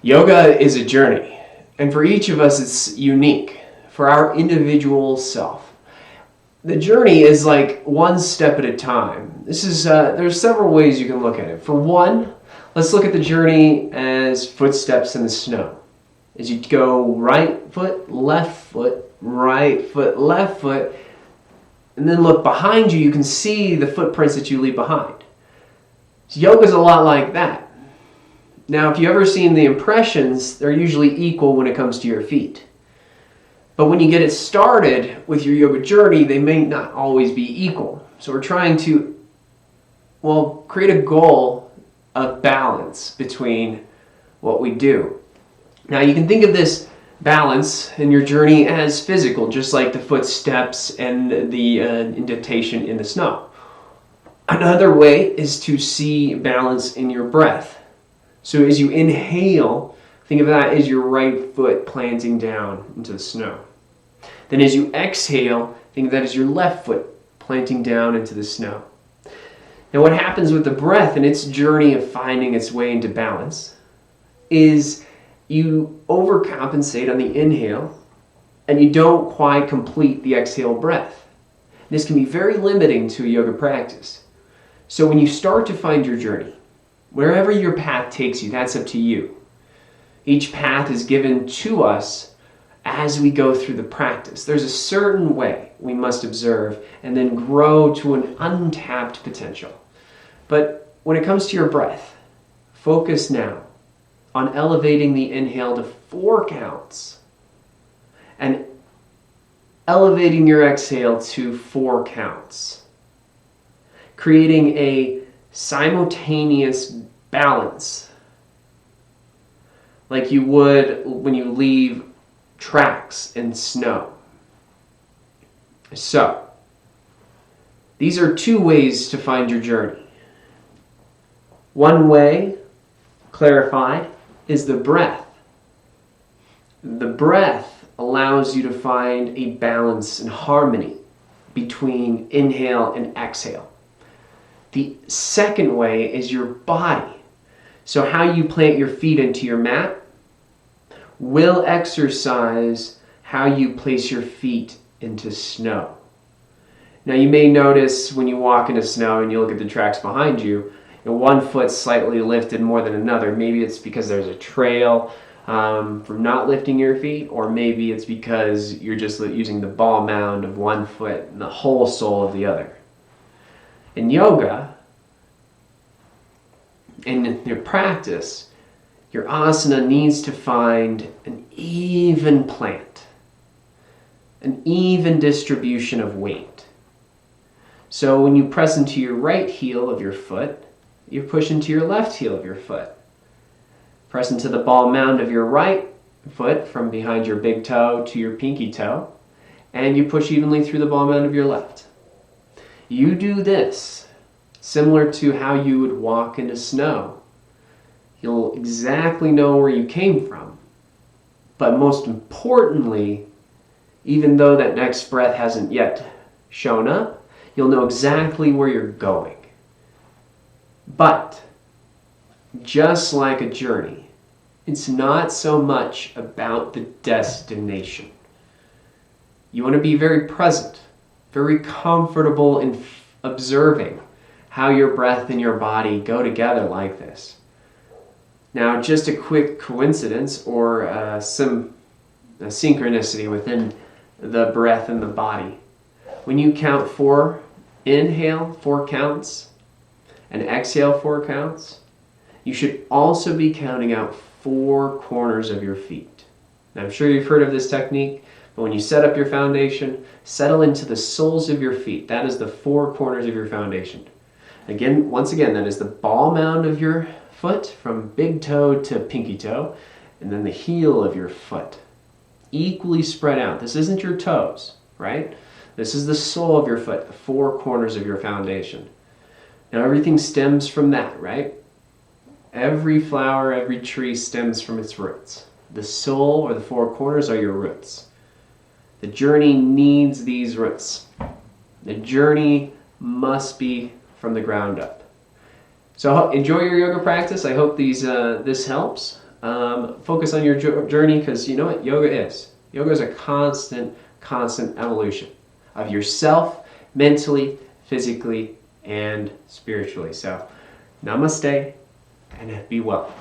Yoga is a journey, and for each of us it's unique for our individual self. The journey is like one step at a time. There's several ways you can look at it. For one, let's look at the journey as footsteps in the snow. As you go right foot, left foot, right foot, left foot, and then look behind you, you can see the footprints that you leave behind. So yoga's a lot like that. Now, if you've ever seen the impressions, they're usually equal when it comes to your feet. But when you get it started with your yoga journey, they may not always be equal. So we're trying to, create a goal of balance between what we do. Now, you can think of this balance in your journey as physical, just like the footsteps and the indentation in the snow. Another way is to see balance in your breath. So as you inhale, think of that as your right foot planting down into the snow. Then as you exhale, think of that as your left foot planting down into the snow. Now what happens with the breath in its journey of finding its way into balance is you overcompensate on the inhale and you don't quite complete the exhale breath. This can be very limiting to a yoga practice. So when you start to find your journey, wherever your path takes you, that's up to you. Each path is given to us as we go through the practice. There's a certain way we must observe and then grow to an untapped potential. But when it comes to your breath, focus now on elevating the inhale to 4 counts and elevating your exhale to 4 counts, creating a simultaneous balance like you would when you leave tracks in snow. So, these are 2 ways to find your journey. One way, clarified, is the breath. The breath allows you to find a balance and harmony between inhale and exhale. The second way is your body. So how you plant your feet into your mat will exercise how you place your feet into snow. Now you may notice when you walk into snow and you look at the tracks behind you, one foot's slightly lifted more than another. Maybe it's because there's a trail from not lifting your feet, or maybe it's because you're just using the ball mound of one foot and the whole sole of the other. In yoga, in your practice, your asana needs to find an even plant, an even distribution of weight. So when you press into your right heel of your foot, you push into your left heel of your foot. Press into the ball mound of your right foot from behind your big toe to your pinky toe, and you push evenly through the ball mound of your left. You do this similar to how you would walk into snow. You'll exactly know where you came from. But most importantly, even though that next breath hasn't yet shown up, you'll know exactly where you're going. But just like a journey, it's not so much about the destination. You want to be very present, very comfortable in observing how your breath and your body go together like this. Now, just a quick coincidence or some synchronicity within the breath and the body. When you count 4, inhale 4 counts, and exhale 4 counts, you should also be counting out 4 corners of your feet. Now, I'm sure you've heard of this technique, but when you set up your foundation, settle into the soles of your feet. That is the 4 corners of your foundation. Once again, that is the ball mound of your foot from big toe to pinky toe, and then the heel of your foot. Equally spread out. This isn't your toes, right? This is the sole of your foot, the 4 corners of your foundation. Now everything stems from that, right? Every flower, every tree stems from its roots. The sole or the 4 corners are your roots. The journey needs these roots. The journey must be from the ground up. So enjoy your yoga practice. I hope this helps. focus on your journey, because you know what yoga is. Yoga is a constant evolution of yourself, mentally, physically, and spiritually. So, namaste, and be well.